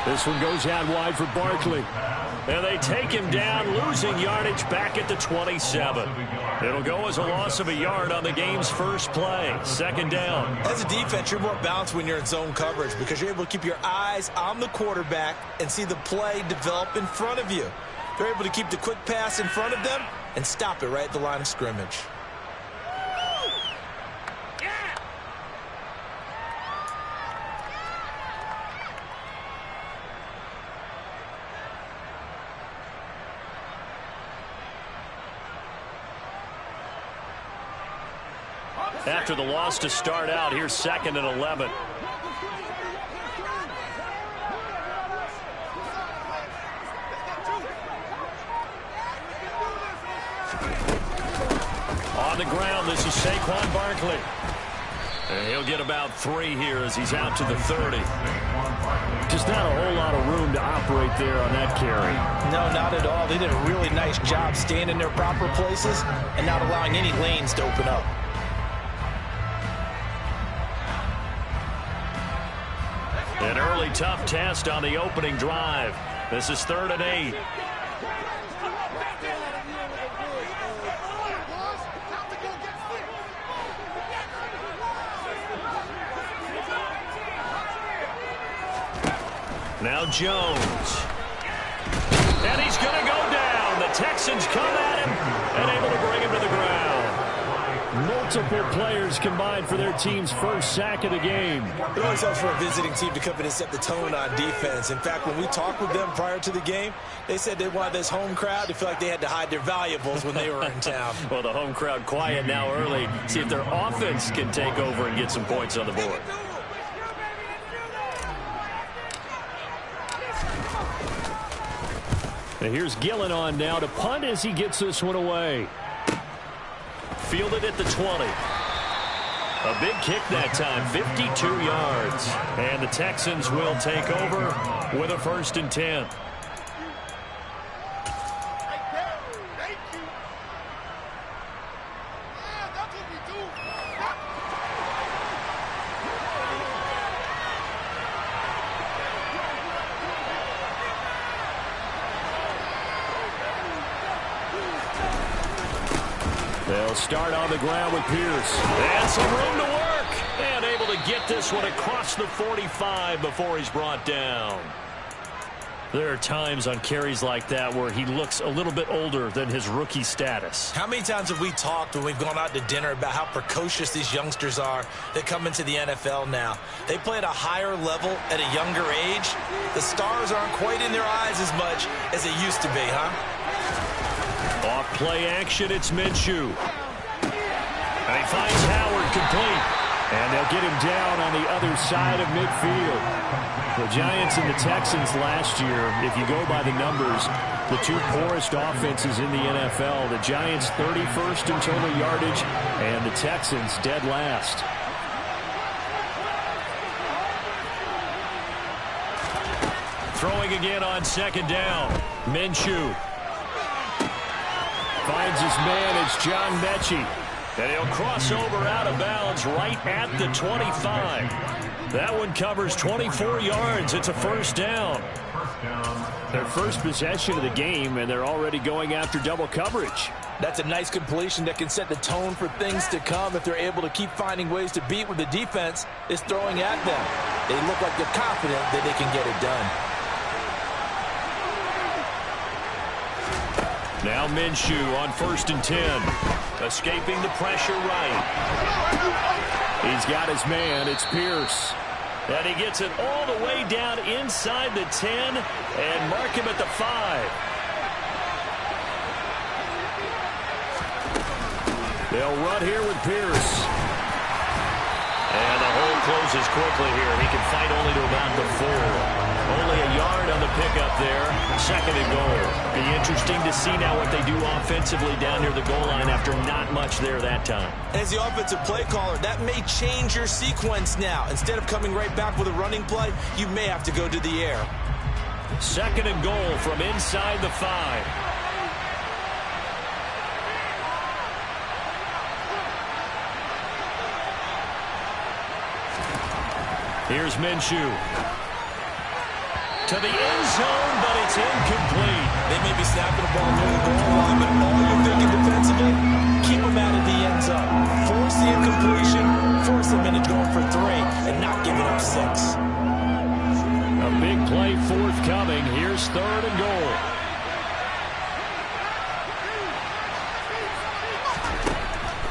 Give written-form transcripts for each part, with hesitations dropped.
This one goes out wide for Barkley. And they take him down, losing yardage back at the 27. It'll go as a loss of a yard on the game's first play. Second down. As a defense, you're more balanced when you're in zone coverage because you're able to keep your eyes on the quarterback and see the play develop in front of you. They're able to keep the quick pass in front of them and stop it right at the line of scrimmage. After the loss to start out, here's 2nd and 11. On the ground, this is Saquon Barkley. And he'll get about 3 here as he's out to the 30. Just not a whole lot of room to operate there on that carry. No, not at all. They did a really nice job staying in their proper places and not allowing any lanes to open up. An early tough test on the opening drive. This is 3rd and 8. Now Jones. And he's going to go down. The Texans come at him and able to bring him to the ground. Multiple players combined for their team's first sack of the game. It always helps for a visiting team to come in and set the tone on defense. In fact, when we talked with them prior to the game, they said they wanted this home crowd to feel like they had to hide their valuables when they were in town. Well, the home crowd quiet now early. See if their offense can take over and get some points on the board. And here's Gillen on now to punt as he gets this one away. Fielded at the 20. A big kick that time, 52 yards. And the Texans will take over with a 1st and 10. They'll start on the ground with Pierce. And some room to work. And able to get this one across the 45 before he's brought down. There are times on carries like that where he looks a little bit older than his rookie status. How many times have we talked when we've gone out to dinner about how precocious these youngsters are that come into the NFL now? They play at a higher level at a younger age. The stars aren't quite in their eyes as much as they used to be, huh? Off play action, it's Minshew. And he finds Howard complete. And they'll get him down on the other side of midfield. The Giants and the Texans last year, if you go by the numbers, the 2 poorest offenses in the NFL. The Giants 31st in total yardage, and the Texans dead last. Throwing again on 2nd down. Minshew. Finds his man, it's John Mechie. And he'll cross over out of bounds right at the 25. That one covers 24 yards. It's a 1st down. Their first possession of the game, and they're already going after double coverage. That's a nice completion that can set the tone for things to come if they're able to keep finding ways to beat what the defense is throwing at them. They look like they're confident that they can get it done. Now Minshew on 1st and 10. Escaping the pressure right. He's got his man. It's Pierce. And he gets it all the way down inside the 10 and mark him at the 5. They'll run here with Pierce. And the hole closes quickly here. He can fight only to about the 4. Only a yard on the pickup there. 2nd and goal. Be interesting to see now what they do offensively down near the goal line after not much there that time. As the offensive play caller, that may change your sequence now. Instead of coming right back with a running play, you may have to go to the air. 2nd and goal from inside the 5. Here's Minshew. To the end zone, but it's incomplete. They may be snapping the ball near the goal line, but all you're thinking defensively, keep them out of the end zone. Force the incompletion, force them into going for 3, and not giving up 6. A big play forthcoming. Here's 3rd and goal.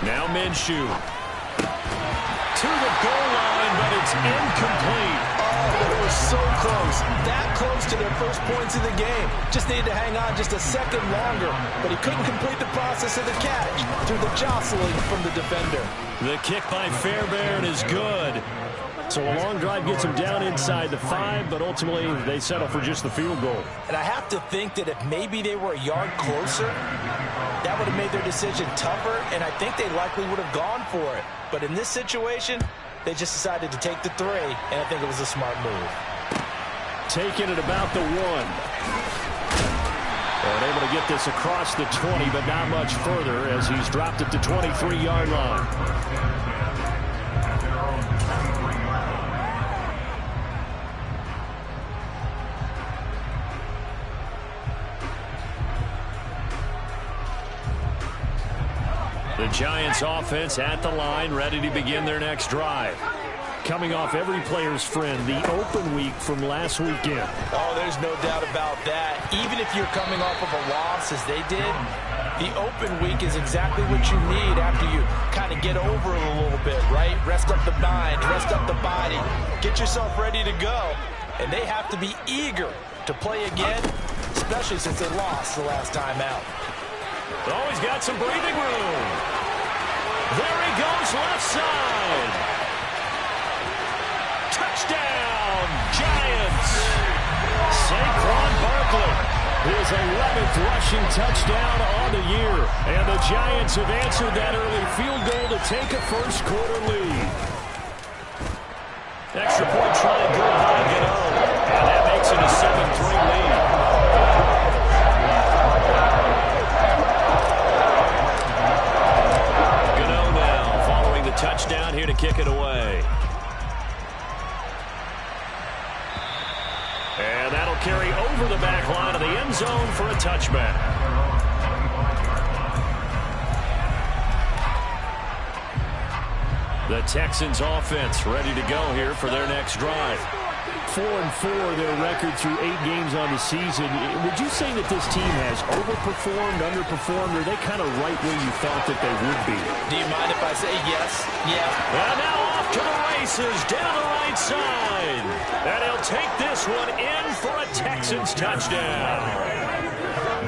Now Minshew. To the goal line, but it's incomplete. Oh, they were so close. That close to their first points of the game. Just needed to hang on just a second longer. But he couldn't complete the process of the catch through the jostling from the defender. The kick by Fairbairn is good. So a long drive gets them down inside the 5, but ultimately they settle for just the field goal. And I have to think that if maybe they were a yard closer, that would have made their decision tougher, and I think they likely would have gone for it. But in this situation, they just decided to take the 3, and I think it was a smart move. Taking it about the 1. And able to get this across the 20, but not much further as he's dropped it to 23-yard line. The Giants offense at the line, ready to begin their next drive. Coming off every player's friend, the open week from last weekend. Oh, there's no doubt about that. Even if you're coming off of a loss as they did, the open week is exactly what you need after you kind of get over it a little bit, right? Rest up the mind, rest up the body, get yourself ready to go. And they have to be eager to play again, especially since they lost the last time out. Oh, he's got some breathing room. There he goes, left side. Touchdown, Giants. Saquon Barkley, his 11th rushing touchdown on the year. And the Giants have answered that early field goal to take a first-quarter lead. Extra point try to go by Gano. And that makes it a 7-3 lead. Touchdown here to kick it away. And that'll carry over the back line of the end zone for a touchback. The Texans offense ready to go here for their next drive. 4-4 their record through 8 games on the season. Would you say that this team has overperformed, underperformed, or are they kind of right where you thought that they would be? Do you mind if I say yes? Yeah. And now off to the races down the right side. And he'll take this one in for a Texans touchdown.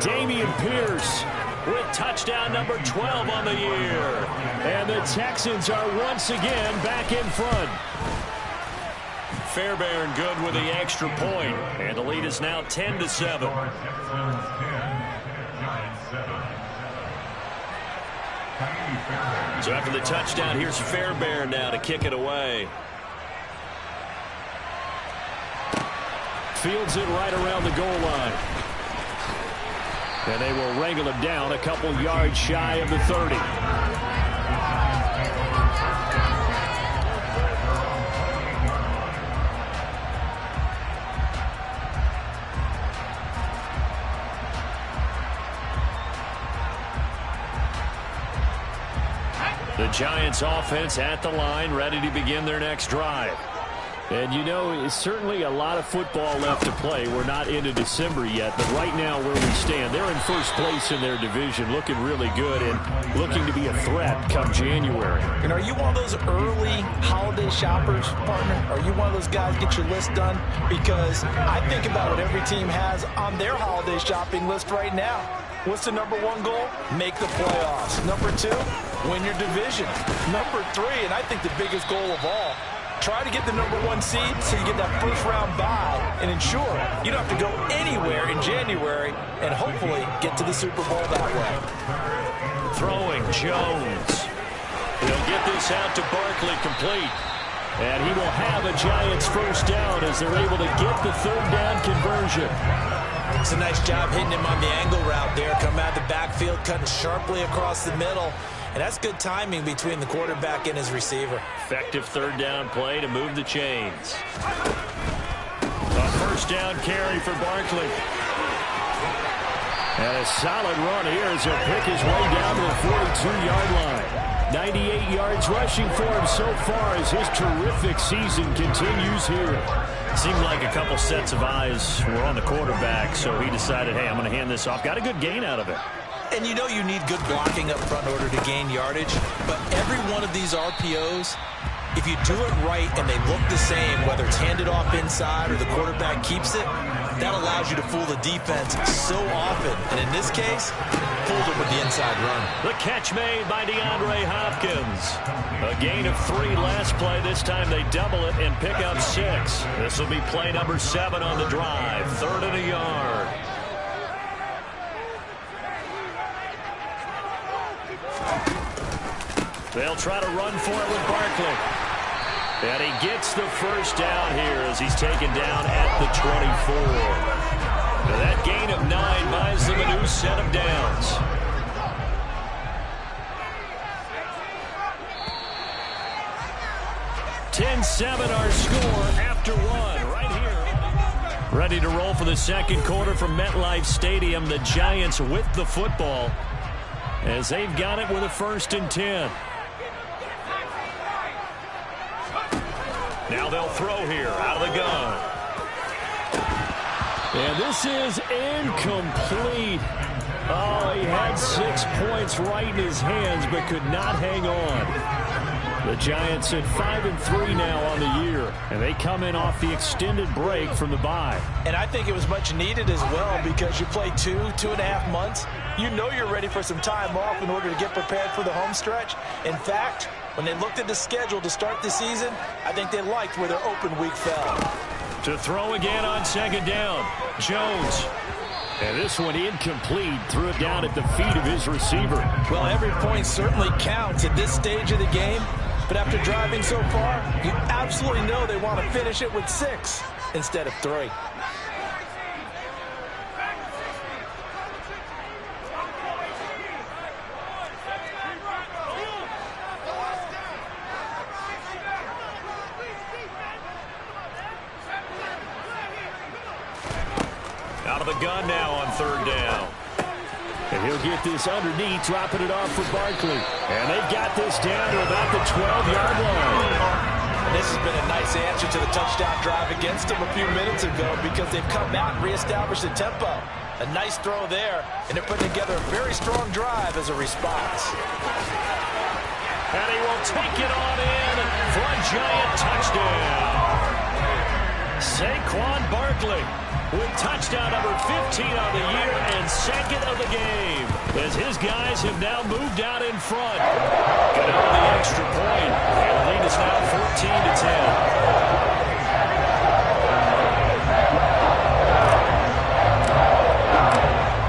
Dameon Pierce with touchdown number 12 on the year. And the Texans are once again back in front. Fairbairn good with the extra point, and the lead is now 10-7. So after the touchdown, here's Fairbairn now to kick it away. Fields it right around the goal line. And they will wrangle him down a couple yards shy of the 30. The Giants offense at the line, ready to begin their next drive. And you know, it's certainly a lot of football left to play. We're not into December yet, but right now where we stand, they're in first place in their division, looking really good and looking to be a threat come January. And are you one of those early holiday shoppers, partner? Are you one of those guys get your list done? Because I think about what every team has on their holiday shopping list right now. What's the number 1 goal? Make the playoffs. Number 2, win your division. Number 3, and I think the biggest goal of all, try to get the number 1 seed so you get that first-round bye and ensure you don't have to go anywhere in January and hopefully get to the Super Bowl that way. Throwing Jones. He'll get this out to Barkley complete. And he will have a Giants first down as they're able to get the 3rd down conversion. It's a nice job hitting him on the angle route there. Come out of the backfield, cutting sharply across the middle. And that's good timing between the quarterback and his receiver. Effective 3rd down play to move the chains. A first down carry for Barkley. And a solid run here as he'll pick his way down to the 42-yard line. 98 yards rushing for him so far as his terrific season continues here. Seemed like a couple sets of eyes were on the quarterback, so he decided, hey, I'm going to hand this off. Got a good gain out of it. And you know you need good blocking up front in order to gain yardage, but every one of these RPOs, if you do it right and they look the same, whether it's handed off inside or the quarterback keeps it, that allows you to fool the defense so often. And in this case, fooled it with the inside run. The catch made by DeAndre Hopkins. A gain of 3 last play. This time they double it and pick up 6. This will be play number 7 on the drive. 3rd and a yard. They'll try to run for it with Barkley. And he gets the first down here as he's taken down at the 24. Now that gain of 9 buys them a new set of downs. (10-7) our score after 1 right here. Ready to roll for the second quarter from MetLife Stadium. The Giants with the football as they've got it with a 1st and 10. Now they'll throw here out of the gun. And this is incomplete. Oh, he had 6 points right in his hands but could not hang on. The Giants at 5-3 now on the year, and they come in off the extended break from the bye. And I think it was much needed as well because you play 2.5 months. You know you're ready for some time off in order to get prepared for the home stretch. In fact, when they looked at the schedule to start the season, I think they liked where their open week fell. To throw again on 2nd down, Jones. And this one incomplete, threw it down at the feet of his receiver. Well, every point certainly counts at this stage of the game, but after driving so far, you absolutely know they want to finish it with 6 instead of 3. Out of the gun now on 3rd down. And he'll get this underneath, dropping it off for Barkley. And they've got this down to about the 12-yard line. And this has been a nice answer to the touchdown drive against them a few minutes ago because they've come out and reestablished the tempo. A nice throw there, and they're putting together a very strong drive as a response. And he will take it on in for a Giant touchdown. Saquon Barkley with touchdown number 15 on the year and 2nd of the game as his guys have now moved out in front. Good on the extra point, and the lead is now 14-10.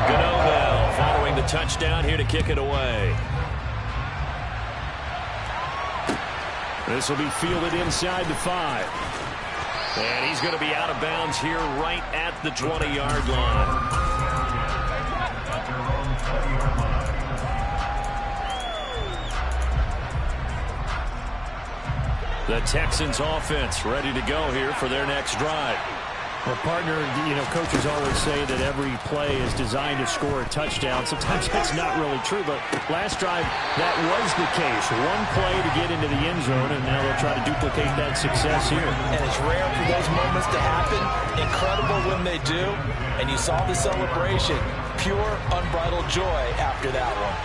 Gano now following the touchdown here to kick it away. This will be fielded inside the 5. And he's going to be out of bounds here right at the 20-yard line. The Texans offense ready to go here for their next drive. Well, partner, coaches always say that every play is designed to score a touchdown. Sometimes that's not really true, but last drive, that was the case. One play to get into the end zone, and now they'll try to duplicate that success here. And it's rare for those moments to happen. Incredible when they do. And you saw the celebration. Pure, unbridled joy after that one.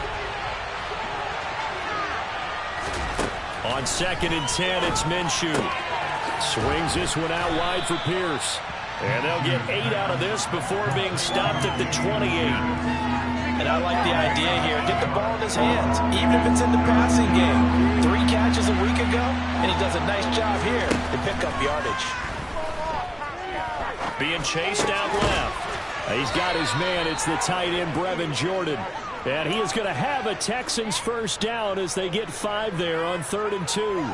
On 2nd and 10, it's Minshew. Swings this one out wide for Pierce. And they'll get 8 out of this before being stopped at the 28. And I like the idea here. Get the ball in his hands, even if it's in the passing game. 3 catches a week ago, and he does a nice job here to pick up yardage. Being chased out left. He's got his man. It's the tight end, Brevin Jordan. And he is going to have a Texans first down as they get 5 there on 3rd and 2.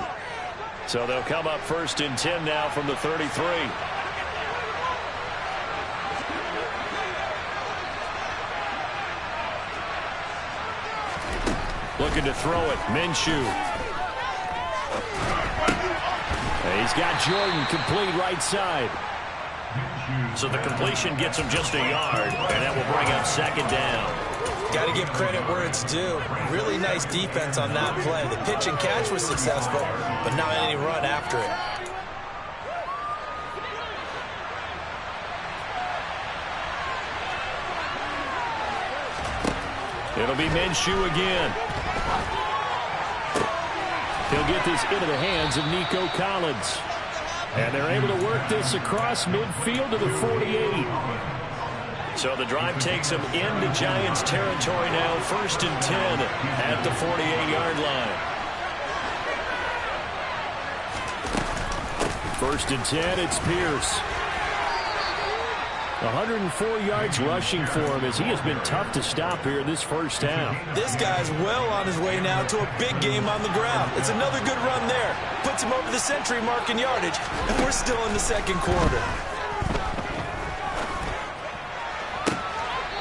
So they'll come up 1st and 10 now from the 33. Looking to throw it, Minshew. He's got Jordan complete right side. So the completion gets him just a yard, and that will bring up second down. Got to give credit where it's due. Really nice defense on that play. The pitch and catch was successful, but not any run after it. It'll be Minshew again. He'll get this into the hands of Nico Collins. And they're able to work this across midfield to the 48. So the drive takes them into Giants territory now. 1st and 10 at the 48-yard line. 1st and 10, it's Pierce. 104 yards rushing for him as he has been tough to stop here in this first half. This guy's well on his way now to a big game on the ground. It's another good run there. Puts him over the century mark in yardage, and we're still in the second quarter.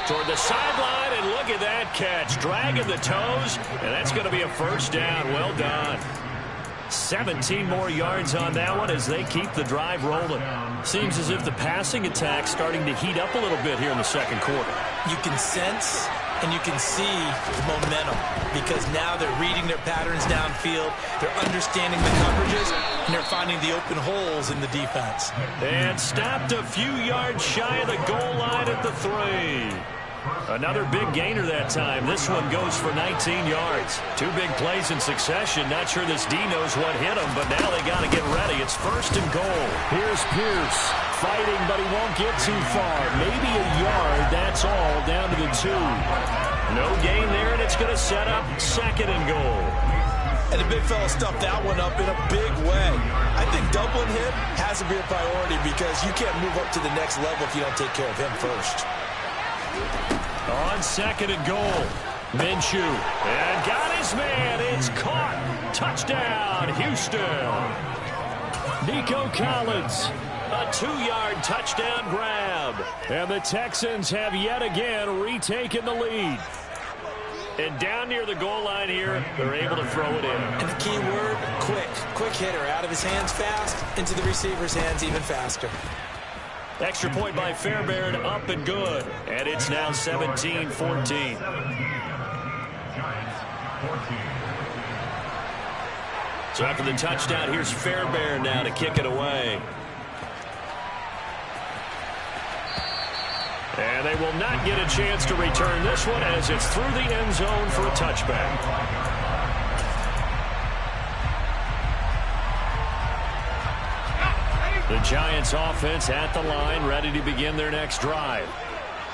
Toward the sideline, and look at that catch. Dragging the toes, and that's going to be a first down. Well done. 17 more yards on that one as they keep the drive rolling. Seems as if the passing attack's starting to heat up a little bit here in the second quarter. You can sense and you can see the momentum because now they're reading their patterns downfield, they're understanding the coverages, and they're finding the open holes in the defense. And stopped a few yards shy of the goal line at the 3. Another big gainer that time. This one goes for 19 yards. 2 big plays in succession. Not sure this D knows what hit him, but now they got to get ready. It's 1st and goal. Here's Pierce fighting, but he won't get too far. Maybe a yard, that's all, down to the 2. No gain there, and it's going to set up 2nd and goal. And the big fella stuffed that one up in a big way. I think doubling him has to be a priority because you can't move up to the next level if you don't take care of him first. On 2nd and goal, Minshew. And got his man. It's caught. Touchdown, Houston. Nico Collins. A 2-yard touchdown grab. And the Texans have yet again retaken the lead. And down near the goal line here, they're able to throw it in. And the key word, quick. Quick hitter. Out of his hands fast, into the receiver's hands even faster. Extra point by Fairbairn, up and good. And it's now 17-14. So after the touchdown, here's Fairbairn now to kick it away. And they will not get a chance to return this one as it's through the end zone for a touchback. The Giants offense at the line, ready to begin their next drive.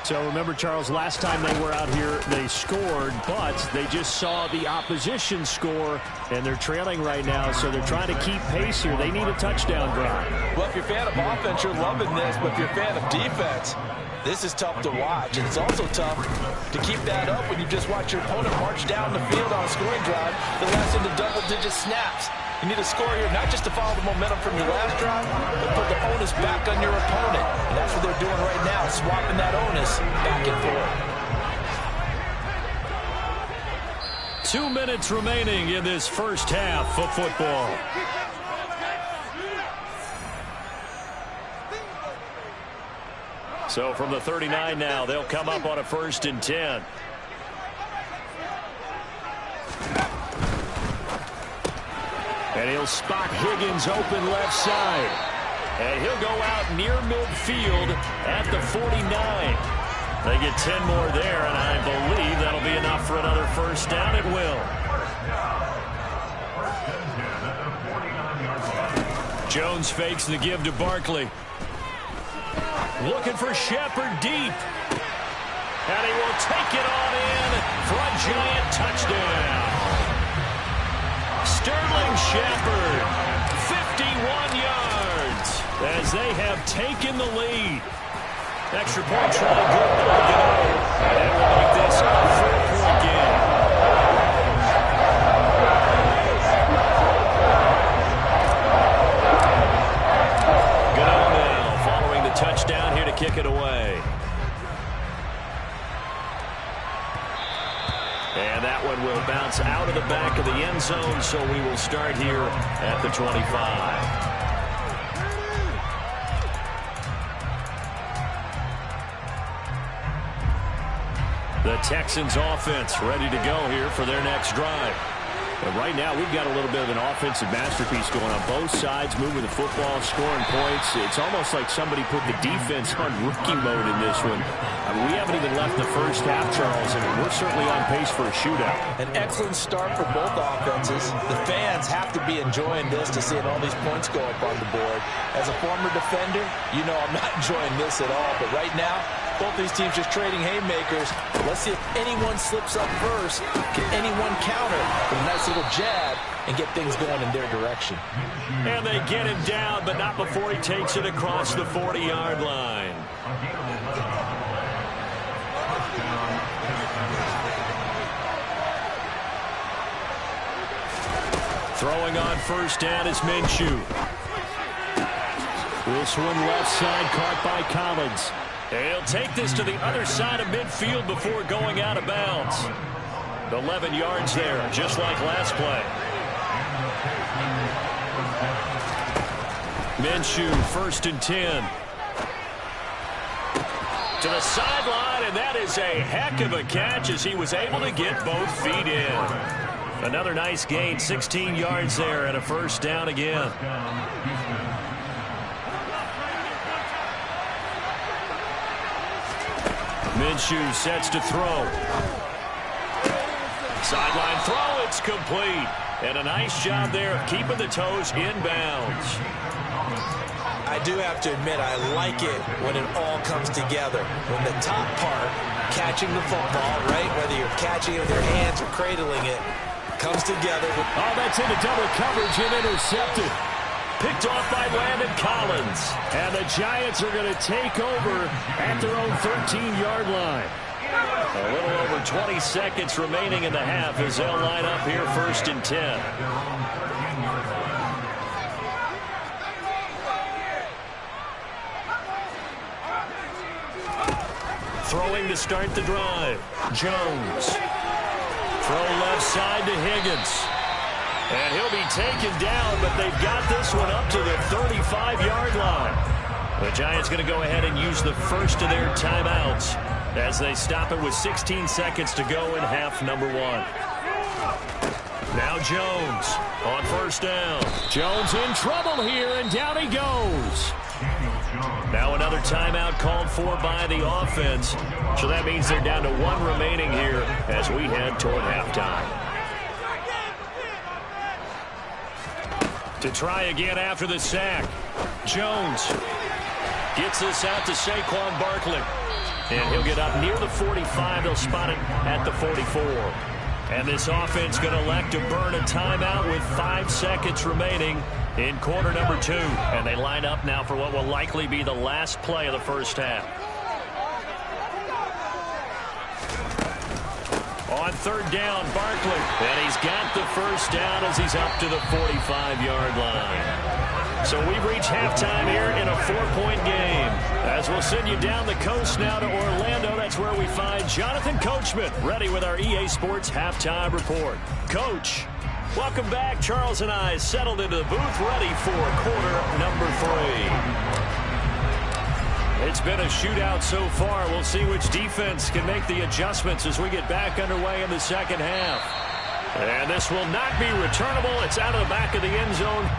So remember, Charles, last time they were out here, they scored, but they just saw the opposition score, and they're trailing right now, so they're trying to keep pace here. They need a touchdown drive. Well, if you're a fan of offense, you're loving this, but if you're a fan of defense, this is tough to watch, and it's also tough to keep that up when you just watch your opponent march down the field on a scoring drive that lasts into double-digit snaps. You need a score here, not just to follow the momentum from your last drive, but put the onus back on your opponent. And that's what they're doing right now, swapping that onus back and forth. 2 minutes remaining in this first half of football. So from the 39 now, they'll come up on a 1st and 10. And he'll spot Higgins open left side. And he'll go out near midfield at the 49. They get 10 more there, and I believe that'll be enough for another first down. It will. Jones fakes the give to Barkley. Looking for Shepard deep. And he will take it on in for a Giant touchdown. Sterling Shepard, 51 yards, as they have taken the lead. Extra point try good. And will make this a 4-point game. Good now, following the touchdown here to kick it away. And that one will bounce out of the back of the end zone, so we will start here at the 25. The Texans offense ready to go here for their next drive. But right now, we've got a little bit of an offensive masterpiece going on both sides, moving the football, scoring points. It's almost like somebody put the defense on rookie mode in this one. I mean, we haven't even left the first half, Charles, and we're certainly on pace for a shootout. An excellent start for both offenses. The fans have to be enjoying this to seeing all these points go up on the board. As a former defender, you know I'm not enjoying this at all. But right now, both these teams just trading haymakers. Let's see if anyone slips up first. Can anyone counter with a nice little jab and get things going in their direction? And they get him down, but not before he takes it across the 40-yard line. Throwing on first down is Minshew. This one left side caught by Collins. He'll take this to the other side of midfield before going out of bounds. 11 yards there, just like last play. Minshew, 1st and 10. To the sideline, and that is a heck of a catch as he was able to get both feet in. Another nice gain, 16 yards there, and a first down again. Minshew sets to throw. Sideline throw, it's complete. And a nice job there of keeping the toes inbounds. I do have to admit, I like it when it all comes together. When the top part, catching the football, right, whether you're catching it with your hands or cradling it, comes together. Oh, that's into double coverage and intercepted. Picked off by Landon Collins. And the Giants are going to take over at their own 13-yard line. A little over 20 seconds remaining in the half as they'll line up here 1st and 10. Throwing to start the drive. Jones. Throw left side to Higgins. And he'll be taken down, but they've got this one up to the 35-yard line. The Giants going to go ahead and use the first of their timeouts as they stop it with 16 seconds to go in half number 1. Now Jones on first down. Jones in trouble here, and down he goes. Now another timeout called for by the offense. So that means they're down to 1 remaining here as we head toward halftime. To try again after the sack. Jones gets this out to Saquon Barkley. And he'll get up near the 45. They'll spot it at the 44. And this offense going to elect to burn a timeout with 5 seconds remaining in quarter number 2. And they line up now for what will likely be the last play of the first half. On 3rd down, Barkley. And he's got the first down as he's up to the 45-yard line. So we've reached halftime here in a 4-point game. As we'll send you down the coast now to Orlando, that's where we find Jonathan Coachman, ready with our EA Sports Halftime Report. Coach, welcome back. Charles and I settled into the booth, ready for quarter number 3. It's been a shootout so far. We'll see which defense can make the adjustments as we get back underway in the second half. And this will not be returnable. It's out of the back of the end zone.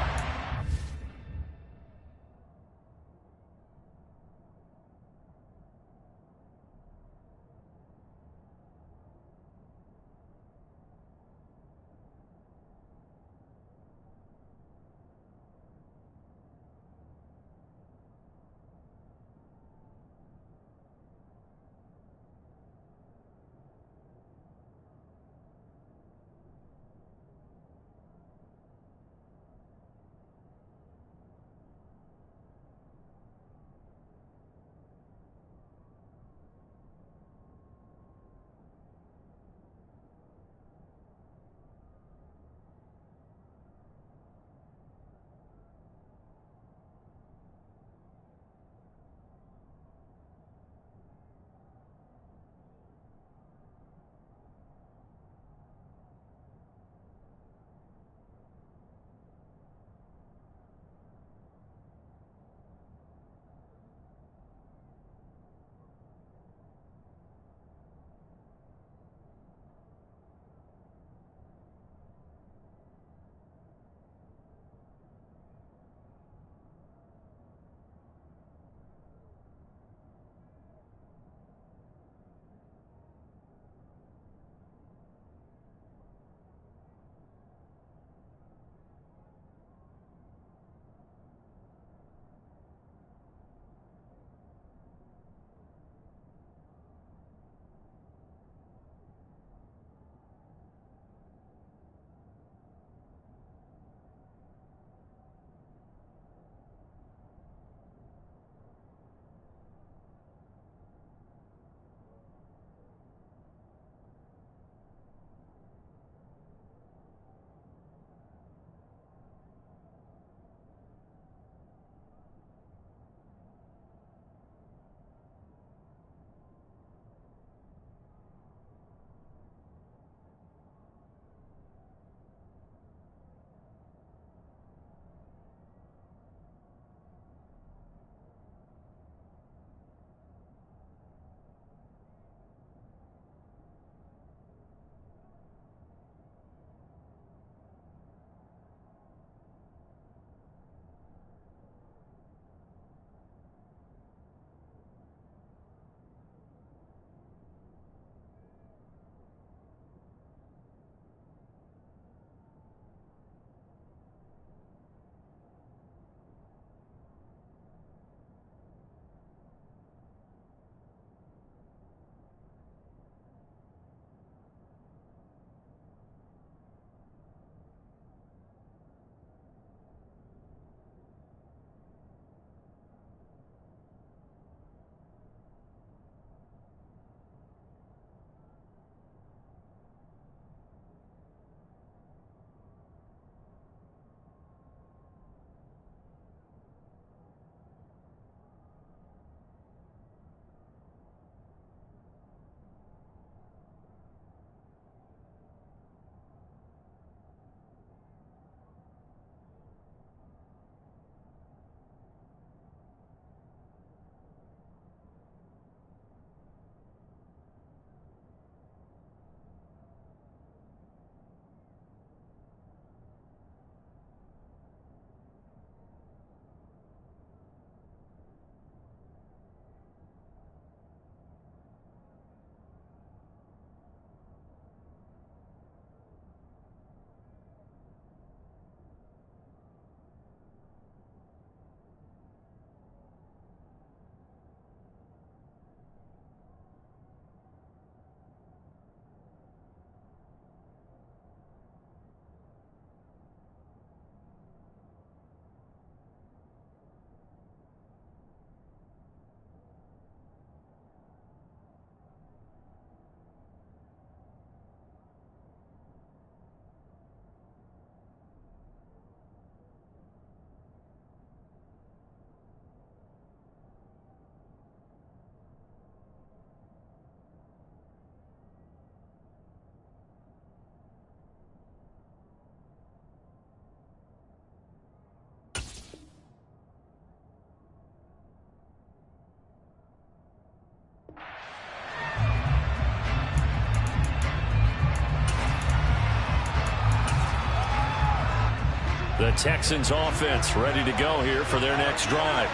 The Texans offense ready to go here for their next drive.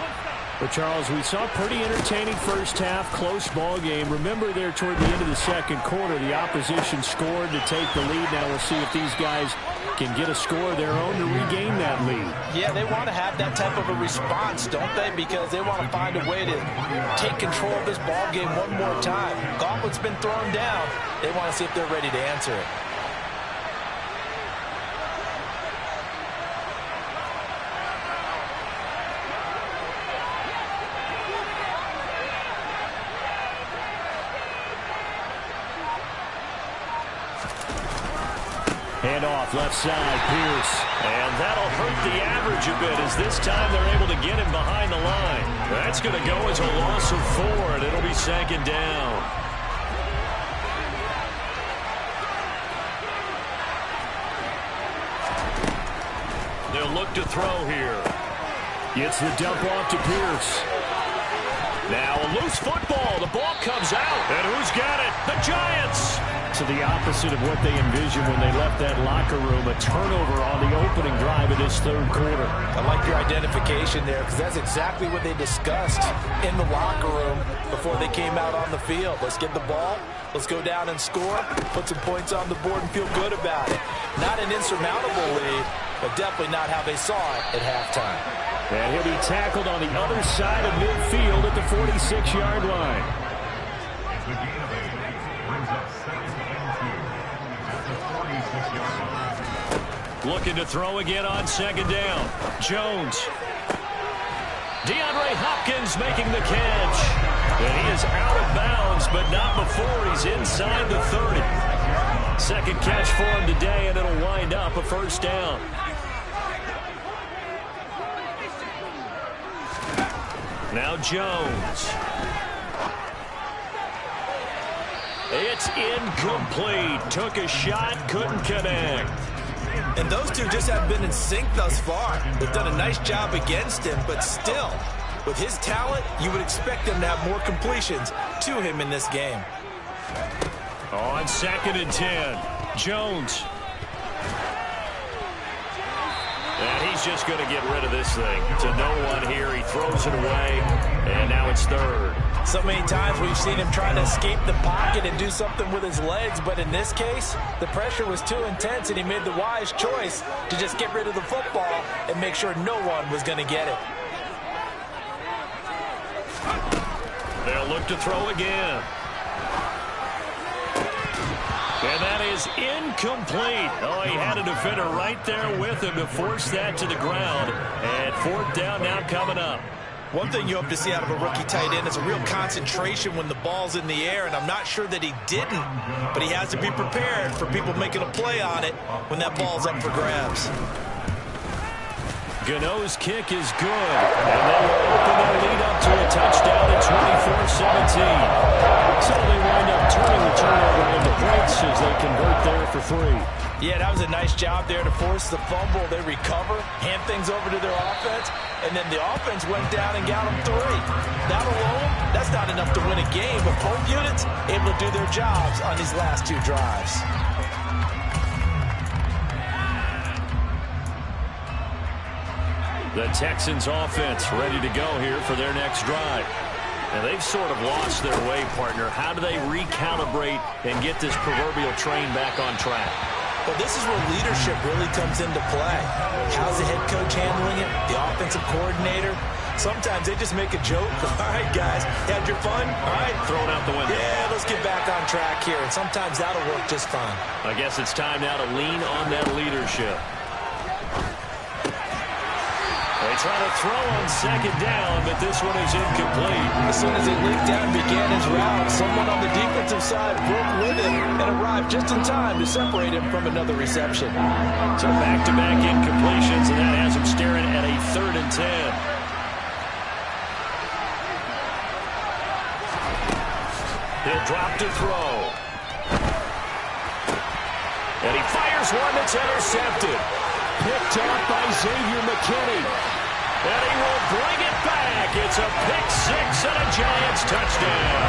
But, Charles, we saw a pretty entertaining first half, close ball game. Remember there toward the end of the second quarter, the opposition scored to take the lead. Now we'll see if these guys can get a score of their own to regain that lead. Yeah, they want to have that type of a response, don't they? Because they want to find a way to take control of this ball game one more time. Gauntlet's been thrown down. They want to see if they're ready to answer it. Handoff left side, Pierce. And that'll hurt the average a bit as this time they're able to get him behind the line. That's going to go as a loss of 4, and it'll be second down. They'll look to throw here. Gets the dump off to Pierce. Now a loose football. The ball comes out. And who's got it? The Giants. To the opposite of what they envisioned when they left that locker room. A turnover on the opening drive of this third quarter. I like your identification there because that's exactly what they discussed in the locker room before they came out on the field. Let's get the ball. Let's go down and score. Put some points on the board and feel good about it. Not an insurmountable lead, but definitely not how they saw it at halftime. And he'll be tackled on the other side of midfield at the 46-yard line. Looking to throw again on second down. Jones. DeAndre Hopkins making the catch. And he is out of bounds, but not before he's inside the 30. Second catch for him today, and it'll wind up a first down. Now Jones. It's incomplete. Took a shot, couldn't connect. And those two just haven't been in sync thus far. They've done a nice job against him, but still, with his talent, you would expect them to have more completions to him in this game. On second and 10, Jones. And he's just going to get rid of this thing. To no one here. He throws it away, and now it's third. So many times we've seen him trying to escape the pocket and do something with his legs, but in this case, the pressure was too intense, and he made the wise choice to just get rid of the football and make sure no one was going to get it. They'll look to throw again. And that is incomplete. Oh, he had a defender right there with him to force that to the ground. And fourth down now coming up. One thing you hope to see out of a rookie tight end is a real concentration when the ball's in the air, and I'm not sure that he didn't, but he has to be prepared for people making a play on it when that ball's up for grabs. Gano's kick is good, and they will open their lead up to a touchdown at 24-17. So they wind up turning the turnover into points as they convert there for 3. Yeah, that was a nice job there to force the fumble. They recover, hand things over to their offense, and then the offense went down and got them 3. That alone, that's not enough to win a game, but both units able to do their jobs on these last 2 drives. The Texans offense ready to go here for their next drive. And they've sort of lost their way, partner. How do they recalibrate and get this proverbial train back on track? Well, this is where leadership really comes into play. How's the head coach handling it? The offensive coordinator? Sometimes they just make a joke. All right, guys, had your fun? All right. Throw it out the window. Yeah, let's get back on track here. And sometimes that'll work just fine. I guess it's time now to lean on that leadership. They try to throw on second down, but this one is incomplete. As soon as he leaped out and began his route, someone on the defensive side broke with him and arrived just in time to separate him from another reception. So back-to-back incompletions, and that has him staring at a 3rd and 10. He'll drop to throw. And he fires one that's intercepted. Picked off by Xavier McKinney. And he will bring it back. It's a pick 6 and a Giants touchdown.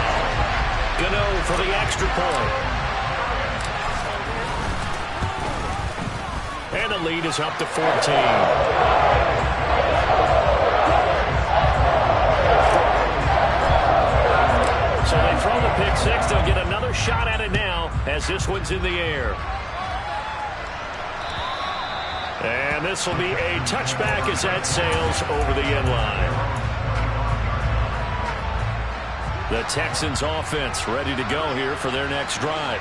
Gano for the extra point. And the lead is up to 14. So they throw the pick six. They'll get another shot at it now as this one's in the air. And this will be a touchback as that sails over the end line. The Texans offense ready to go here for their next drive.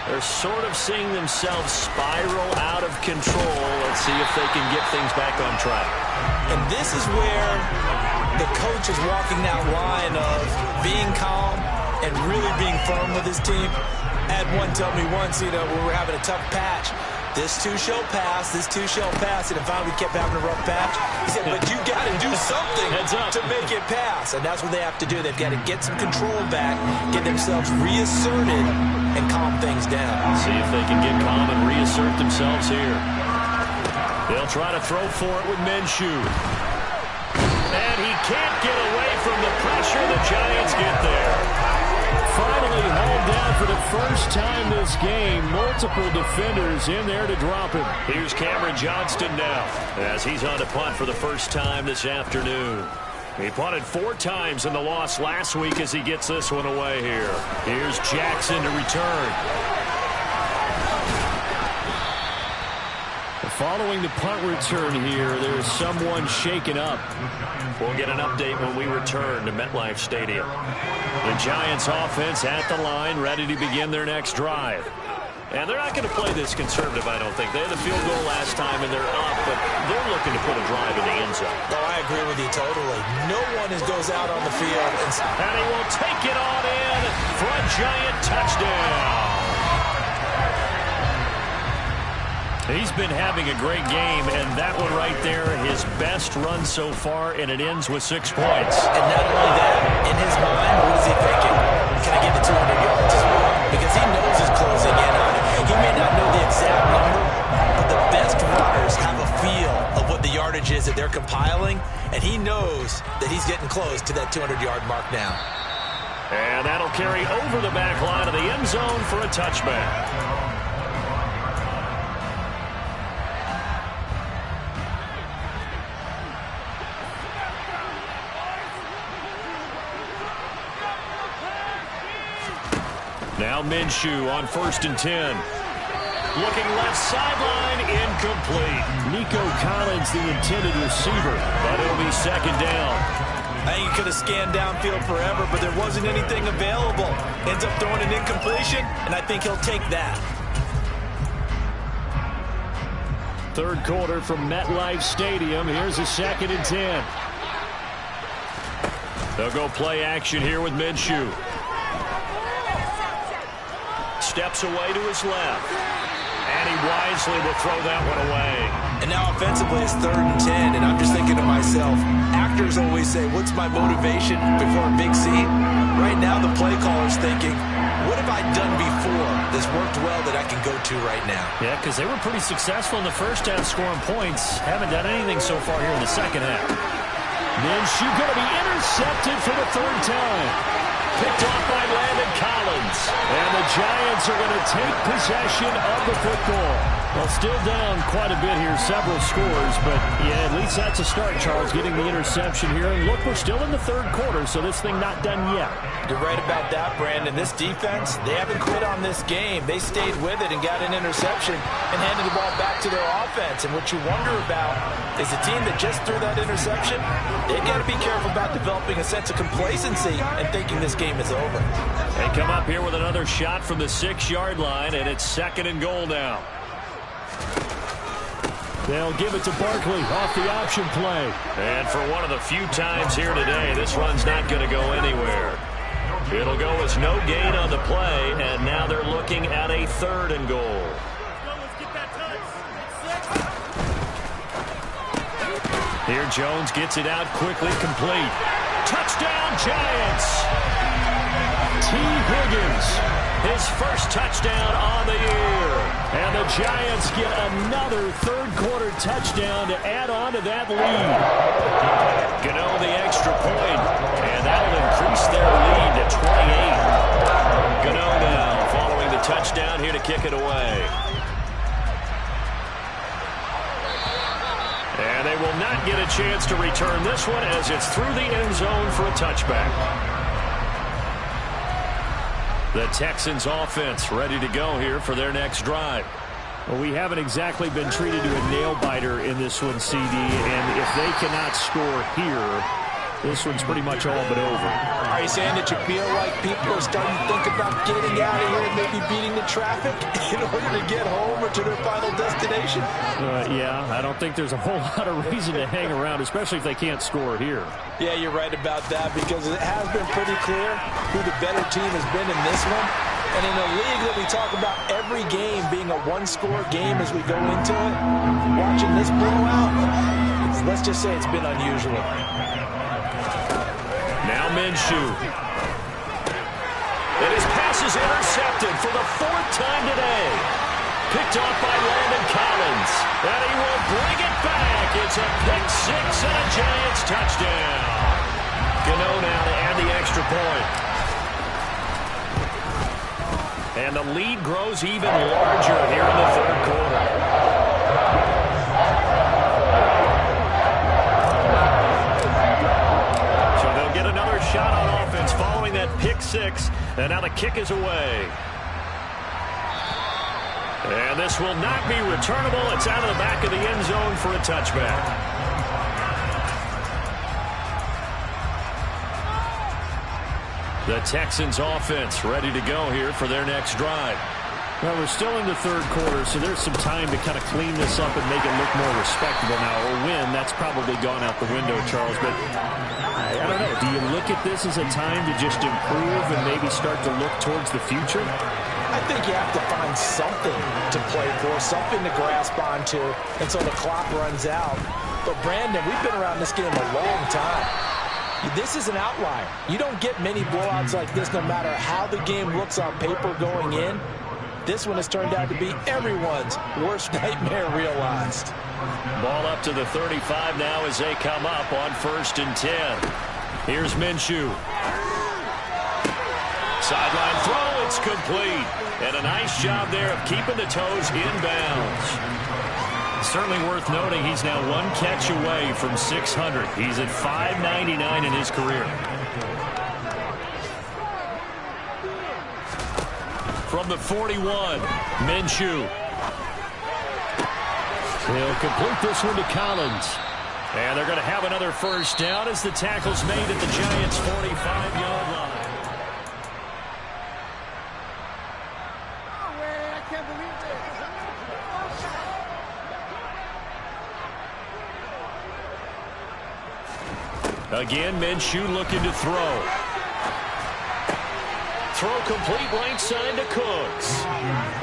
They're sort of seeing themselves spiral out of control. Let's see if they can get things back on track. And this is where the coach is walking that line of being calm and really being firm with his team. I had one tell me once, when we were having a tough patch, this too shall pass, this too shall pass. And finally we kept having a rough patch. He said, but you got to do something to make it pass. And that's what they have to do. They've got to get some control back, get themselves reasserted, and calm things down. See if they can get calm and reassert themselves here. They'll try to throw for it with Minshew. And he can't get away from the pressure. The Giants get there. Finally hauled down for the first time this game. Multiple defenders in there to drop him. Here's Cameron Johnston now as he's on to punt for the first time this afternoon. He punted 4 times in the loss last week as he gets this one away here. Here's Jackson to return. Following the punt return here, there's someone shaken up. We'll get an update when we return to MetLife Stadium. The Giants offense at the line, ready to begin their next drive. And they're not going to play this conservative, I don't think. They had the field goal last time, and they're up, but they're looking to put a drive in the end zone. Oh, I agree with you totally. No one goes out on the field. And he will take it on in for a Giant touchdown. He's been having a great game, and that one right there, his best run so far, and it ends with 6 points. And not only that, in his mind, what is he thinking? Can I get to 200 yards as well? Because he knows he's closing in on it. He may not know the exact number, but the best runners have a feel of what the yardage is that they're compiling, and he knows that he's getting close to that 200-yard mark now. And that'll carry over the back line of the end zone for a touchback. Now Minshew on 1st and 10. Looking left sideline, incomplete. Nico Collins, the intended receiver, but it'll be 2nd down. I think he could have scanned downfield forever, but there wasn't anything available. Ends up throwing an incompletion, and I think he'll take that. 3rd quarter from MetLife Stadium. Here's a 2nd and 10. They'll go play action here with Minshew. Steps away to his left. And he wisely will throw that one away. And now offensively it's 3rd and 10, and I'm just thinking to myself, actors always say, what's my motivation before a big scene? Right now the play caller's thinking, what have I done before that's worked well that I can go to right now? Yeah, because they were pretty successful in the first half scoring points. Haven't done anything so far here in the second half. Minshew going to be intercepted for the 3rd time. Picked off by Landon Collins. And the Giants are going to take possession of the football. Well, still down quite a bit here, several scores, but yeah, at least that's a start, Charles, getting the interception here. And look, we're still in the 3rd quarter, so this thing not done yet. You're right about that, Brandon. This defense, they haven't quit on this game. They stayed with it and got an interception and handed the ball back to their offense. And what you wonder about is a team that just threw that interception, they've got to be careful about developing a sense of complacency and thinking this game is over. They come up here with another shot from the 6-yard line, and it's 2nd and goal now. They'll give it to Barkley off the option play. And for one of the few times here today, this run's not going to go anywhere. It'll go as no gain on the play, and now they're looking at a 3rd and goal. Here Jones gets it out quickly, complete. Touchdown Giants! T. Higgins, his first touchdown on the year. And the Giants get another 3rd quarter touchdown to add on to that lead. Gano the extra point, and that'll increase their lead to 28. Gano now following the touchdown here to kick it away. not get a chance to return this one as it's through the end zone for a touchback. The Texans offense ready to go here for their next drive. Well, we haven't exactly been treated to a nail-biter in this one, CD, and if they cannot score here, this one's pretty much all but over. Are you saying that you feel like people are starting to think about getting out of here and maybe beating the traffic in order to get home or to their final destination? Yeah, I don't think there's a whole lot of reason to hang around, especially if they can't score here. Yeah, you're right about that because it has been pretty clear who the better team has been in this one. And in a league that we talk about every game being a one-score game as we go into it, watching this blowout, let's just say it's been unusual. Now Minshew. And his pass is intercepted for the 4th time today. Picked off by Landon Collins. And he will bring it back. It's a pick six and a Giants touchdown. Gano now to add the extra point. And the lead grows even larger here in the 3rd quarter. Shot on offense following that pick six, and now the kick is away. And this will not be returnable. It's out of the back of the end zone for a touchback. The Texans offense ready to go here for their next drive. Well, we're still in the 3rd quarter, so there's some time to kind of clean this up and make it look more respectable now. A win, that's probably gone out the window, Charles, but I don't know. Do you look at this as a time to just improve and maybe start to look towards the future? I think you have to find something to play for, something to grasp onto until the clock runs out. But, Brandon, we've been around this game a long time. This is an outlier. You don't get many blowouts like this no matter how the game looks on paper going in. This one has turned out to be everyone's worst nightmare realized. Ball up to the 35 now as they come up on 1st and 10. Here's Minshew. Sideline throw, it's complete. And a nice job there of keeping the toes in bounds. Certainly worth noting he's now 1 catch away from 600. He's at 599 in his career. From the 41, Minshew. He'll complete this one to Collins. And they're going to have another 1st down as the tackle's made at the Giants' 45-yard line. Oh, man, I can't believe this. Again, Minshew looking to throw. Throw complete right side to Cooks.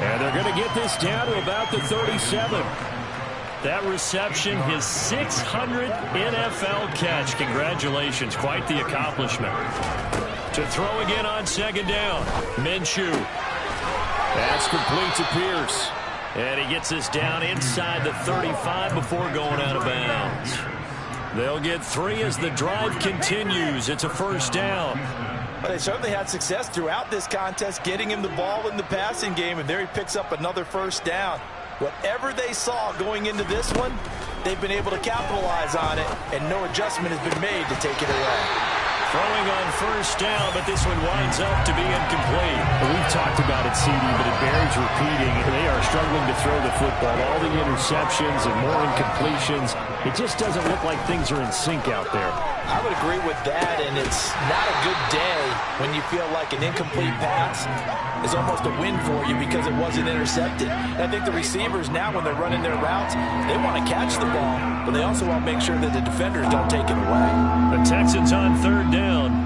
And they're going to get this down to about the 37. That reception, his 600th NFL catch. Congratulations. Quite the accomplishment. To throw again on 2nd down. Minshew. That's complete to Pierce. And he gets this down inside the 35 before going out of bounds. They'll get 3 as the drive continues. It's a 1st down. But they certainly had success throughout this contest, getting him the ball in the passing game, and there he picks up another 1st down. Whatever they saw going into this one, they've been able to capitalize on it, and no adjustment has been made to take it away. Throwing on 1st down, but this one winds up to be incomplete. We've talked about it, CD, but it bears repeating. They are struggling to throw the football. All the interceptions and more incompletions. It just doesn't look like things are in sync out there. I would agree with that, and it's not a good day when you feel like an incomplete pass is almost a win for you because it wasn't intercepted. And I think the receivers now, when they're running their routes, they want to catch the ball, but they also want to make sure that the defenders don't take it away. The Texans on 3rd down.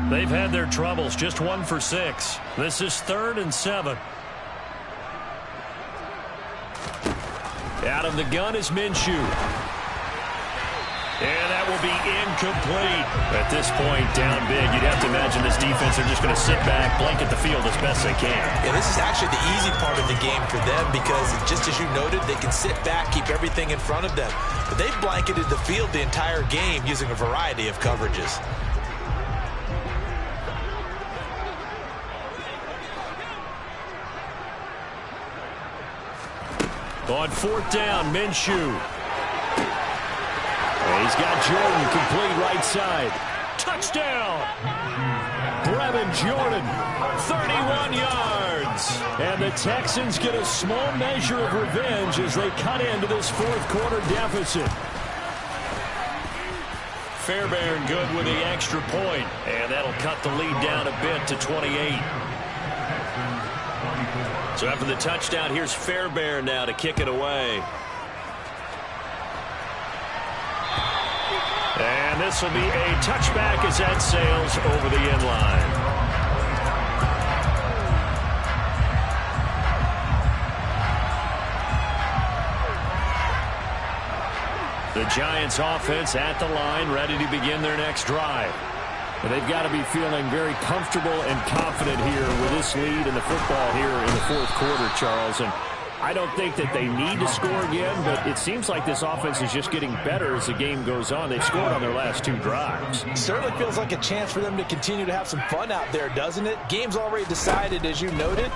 They've had their troubles, just 1 for 6. This is 3rd and 7. Out of the gun is Minshew. And that will be incomplete. At this point, down big, you'd have to imagine this defense are just going to sit back, blanket the field as best they can. Yeah, this is actually the easy part of the game for them because, just as you noted, they can sit back, keep everything in front of them. But they've blanketed the field the entire game using a variety of coverages. On 4th down, Minshew. He's got Jordan complete right side. Touchdown! Brevin Jordan, 31 yards. And the Texans get a small measure of revenge as they cut into this fourth quarter deficit. Fairbairn good with the extra point, and that'll cut the lead down a bit to 28. So after the touchdown, here's Fairbairn now to kick it away. And this will be a touchback as that sails over the end line. The Giants offense at the line, ready to begin their next drive. And they've got to be feeling very comfortable and confident here with this lead in the football here in the fourth quarter, Charles. And I don't think that they need to score again, but it seems like this offense is just getting better as the game goes on. They've scored on their last two drives. Certainly feels like a chance for them to continue to have some fun out there, doesn't it? Game's already decided, as you noted,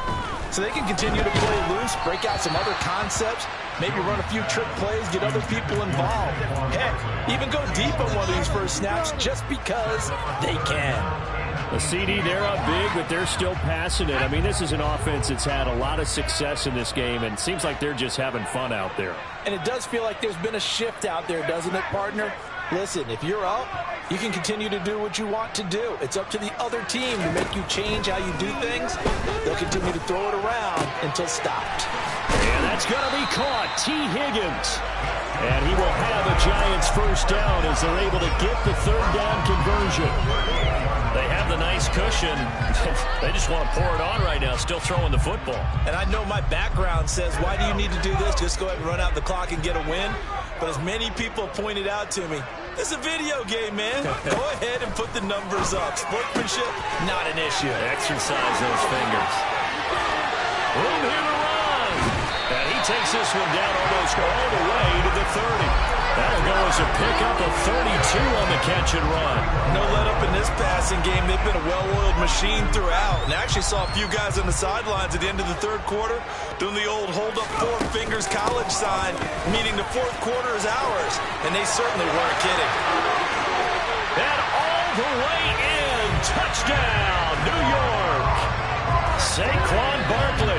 so they can continue to play loose, break out some other concepts, maybe run a few trick plays, get other people involved. Heck, even go deep on one of these first snaps just because they can. The CD, they're up big, but they're still passing it. I mean, this is an offense that's had a lot of success in this game, and it seems like they're just having fun out there. And it does feel like there's been a shift out there, doesn't it, partner? Listen, if you're up, you can continue to do what you want to do. It's up to the other team to make you change how you do things. They'll continue to throw it around until stopped. And that's going to be caught. T. Higgins. And he will have a Giants first down as they're able to get the third down conversion. They have the nice cushion. They just want to pour it on right now, still throwing the football. And I know my background says, why do you need to do this? Just go ahead and run out the clock and get a win. But as many people pointed out to me, this is a video game, man. Go ahead and put the numbers up. Sportsmanship, not an issue. Exercise those fingers. Room here to run. And he takes this one down almost all the way to the 30. That'll go as a pickup of 32 on the catch and run. No let up in this passing game. They've been a well-oiled machine throughout. And I actually saw a few guys on the sidelines at the end of the third quarter doing the old hold up four fingers college sign, meaning the fourth quarter is ours. And they certainly weren't kidding. And all the way in. Touchdown, New York. Saquon Barkley,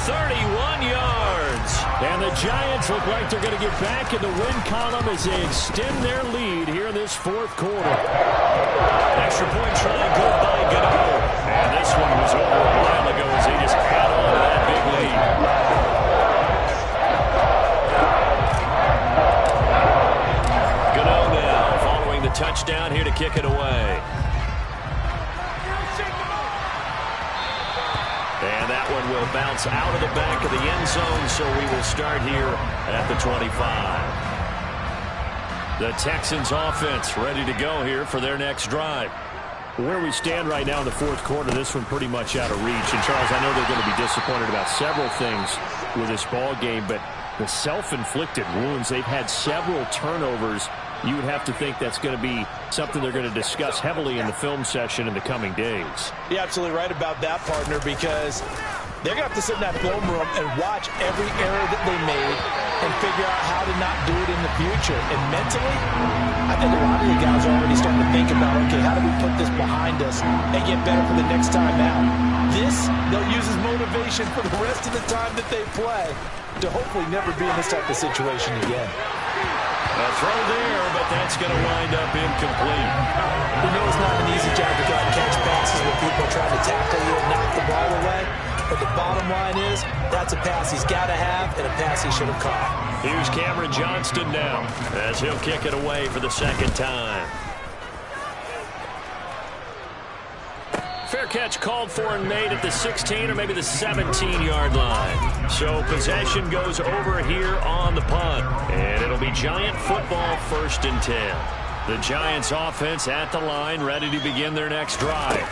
31 yards. And the Giants look like they're going to get back in the win column as they extend their lead here in this fourth quarter. Extra point try, good by Godot. And this one was over a while ago as they just add on to that big lead. Godot now following the touchdown here to kick it away. And that one will bounce out of the back of the end zone, so we will start here at the 25. The Texans offense ready to go here for their next drive. Where we stand right now in the fourth quarter, this one pretty much out of reach. And, Charles, I know they're going to be disappointed about several things with this ball game, but the self-inflicted wounds, they've had several turnovers. You would have to think that's going to be something they're going to discuss heavily in the film session in the coming days. You're absolutely right about that, partner, because they're going to have to sit in that film room and watch every error that they made and figure out how to not do it in the future. And mentally, I think a lot of the guys are already starting to think about, okay, how do we put this behind us and get better for the next time out? This, they'll use as motivation for the rest of the time that they play to hopefully never be in this type of situation again. A throw there, but that's going to wind up incomplete. You know it's not an easy job to go out and catch passes when people try to tackle you and knock the ball away. But the bottom line is, that's a pass he's got to have and a pass he should have caught. Here's Cameron Johnston now as he'll kick it away for the second time. Fair catch called for and made at the 16 or maybe the 17-yard line. So possession goes over here on the punt. And it'll be Giant football, 1st and 10. The Giants offense at the line, ready to begin their next drive.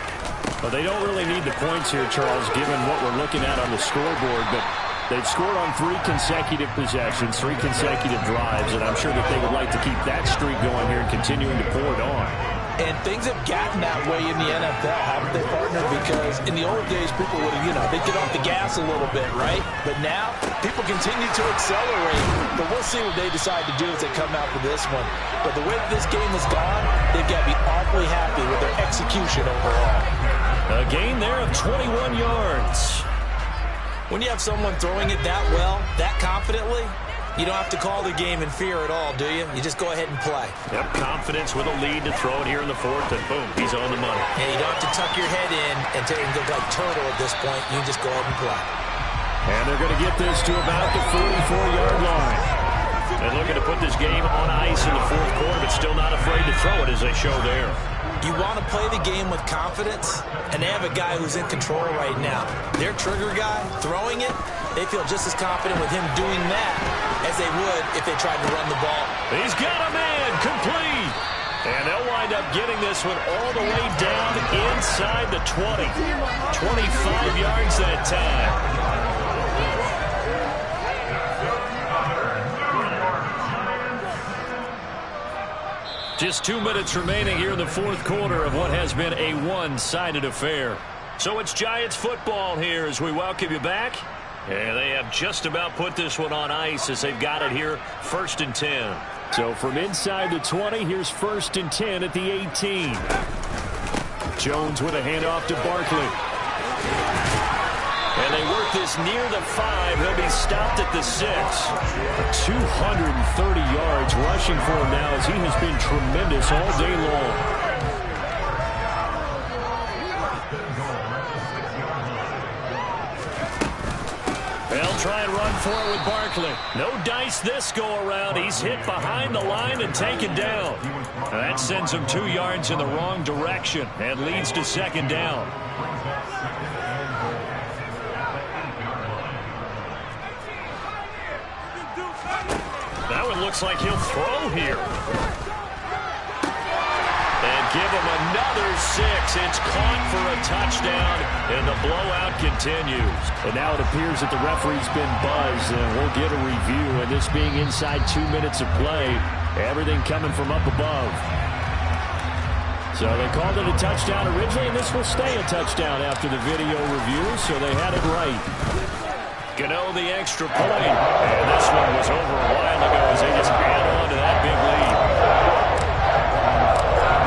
Well, they don't really need the points here, Charles, given what we're looking at on the scoreboard. But they've scored on 3 consecutive possessions, 3 consecutive drives. And I'm sure that they would like to keep that streak going here and continuing to pour it on. And things have gotten that way in the NFL, haven't they, partner? Because in the old days, people would have, they'd get off the gas a little bit, right? But now, people continue to accelerate. But we'll see what they decide to do as they come out for this one. But the way that this game has gone, they've got to be awfully happy with their execution overall. A gain there of 21 yards. When you have someone throwing it that well, that confidently, you don't have to call the game in fear at all, do you? You just go ahead and play. Yep, confidence with a lead to throw it here in the fourth, and boom, he's on the money. And you don't have to tuck your head in and look like turtle at this point. You just go ahead and play. And they're going to get this to about the 44-yard line. And looking to put this game on ice in the fourth quarter, but still not afraid to throw it as they show there. You want to play the game with confidence, and they have a guy who's in control right now. Their trigger guy, throwing it, they feel just as confident with him doing that as they would if they tried to run the ball. He's got a man, complete. And they'll wind up getting this one all the way down inside the 20. 25 yards that time. Just 2 minutes remaining here in the fourth quarter of what has been a one-sided affair. So it's Giants football here as we welcome you back. And they have just about put this one on ice as they've got it here, 1st and 10. So from inside the 20, here's 1st and 10 at the 18. Jones with a handoff to Barkley. And they work this near the 5. He'll be stopped at the 6. 230 yards rushing for him now as he has been tremendous all day long. They'll try and run for it with Barkley. No dice this go-around. He's hit behind the line and taken down. That sends him 2 yards in the wrong direction and leads to 2nd down. That one looks like he'll throw here. And give him another 6. It's caught for a touchdown, and the blowout continues. And now it appears that the referee's been buzzed, and we'll get a review. And this being inside 2 minutes of play, everything coming from up above. So they called it a touchdown originally, and this will stay a touchdown after the video review, so they had it right. Gano the extra point, and this one was over a while ago as they just add on to that big lead.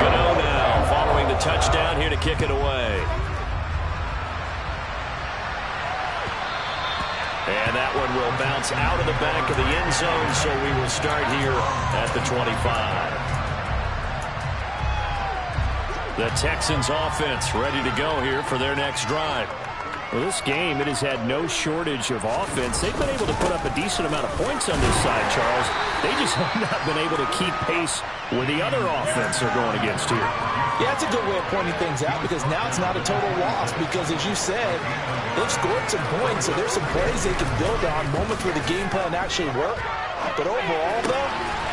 Gano now following the touchdown here to kick it away. And that one will bounce out of the back of the end zone, so we will start here at the 25. The Texans offense ready to go here for their next drive. Well, this game, it has had no shortage of offense. They've been able to put up a decent amount of points on this side, Charles. They just have not been able to keep pace with the other offense they're going against here. Yeah, it's a good way of pointing things out because now it's not a total loss because, as you said, they've scored some points, so there's some plays they can build on, moments where the game plan actually worked. But overall, though,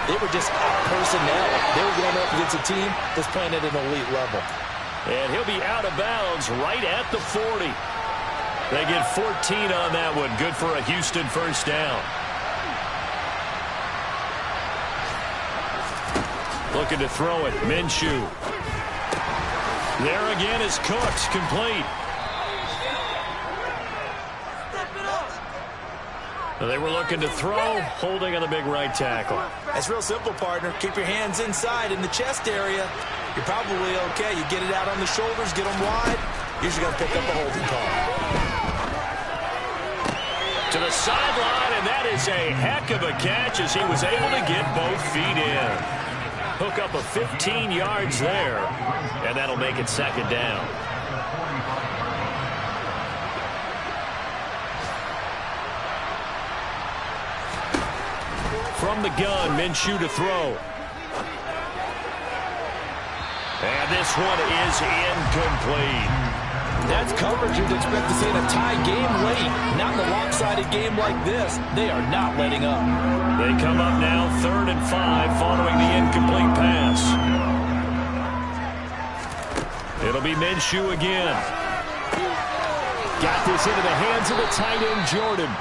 they were just out personnel. They were going up against a team that's playing at an elite level. And he'll be out of bounds right at the 40. They get 14 on that one. Good for a Houston first down. Looking to throw it. Minshew. There again is Cooks. Complete. They were looking to throw. Holding on the big right tackle. That's real simple, partner. Keep your hands inside in the chest area. You're probably okay. You get it out on the shoulders, get them wide. Usually going to pick up a holding call. To the sideline, and that is a heck of a catch as he was able to get both feet in. Hook up a 15 yards there, and that'll make it 2nd down. From the gun, Minshew to throw. And this one is incomplete. That's coverage you'd expect to see in a tie game late. Not in a lopsided game like this. They are not letting up. They come up now 3rd and 5 following the incomplete pass. It'll be Minshew again. Got this into the hands of the tight end, Jordan.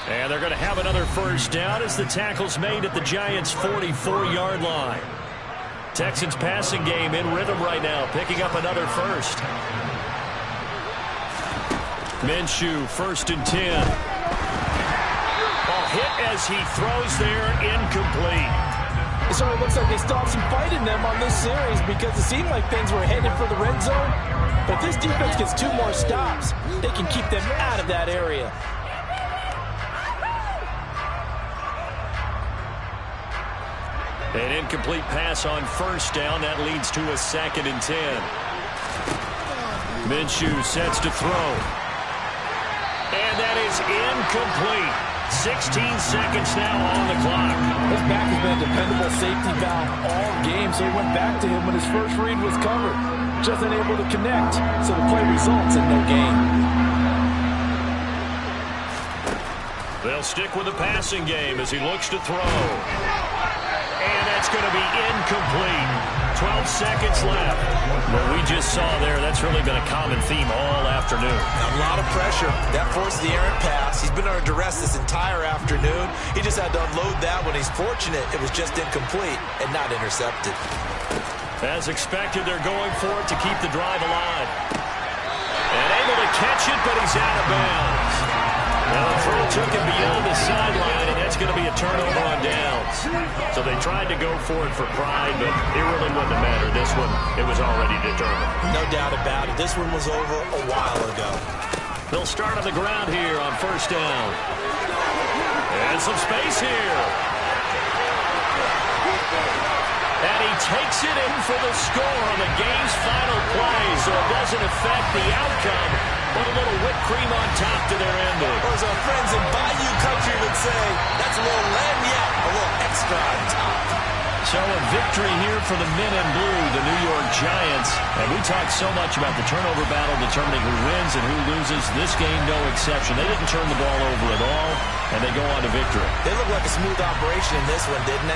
And they're going to have another first down as the tackle's made at the Giants' 44-yard line. Texans passing game in rhythm right now, picking up another first. Minshew, 1st and 10. Ball hit as he throws there, incomplete. It certainly looks like they still have some fight in them on this series because it seemed like things were headed for the red zone. But if this defense gets 2 more stops, they can keep them out of that area. An incomplete pass on 1st down. That leads to a 2nd and 10. Minshew sets to throw. And that is incomplete. 16 seconds now on the clock. This back has been a dependable safety valve all game, so he went back to him when his first read was covered. Just unable to connect, so the play results in no gain. They'll stick with the passing game as he looks to throw. And that's going to be incomplete. 12 seconds left. What we just saw there, that's really been a common theme all afternoon. A lot of pressure. That forced the errant pass. He's been under duress this entire afternoon. He just had to unload that when he's fortunate. It was just incomplete and not intercepted. As expected, they're going for it to keep the drive alive. And able to catch it, but he's out of bounds. Now the throw took him beyond the sideline, and that's going to be a turnover on downs. So they tried to go for it for pride, but it really wouldn't have mattered. This one, it was already determined. No doubt about it. This one was over a while ago. They'll start on the ground here on 1st down. And some space here. And he takes it in for the score on the game's final play, so it doesn't affect the outcome, but a little whipped cream on top to their ending. Or as our friends in Bayou Country would say, that's a little lagniappe, a little extra on top. So a victory here for the men in blue, the New York Giants. And we talked so much about the turnover battle determining who wins and who loses. This game, no exception. They didn't turn the ball over at all, and they go on to victory. They look like a smooth operation in this one, didn't they?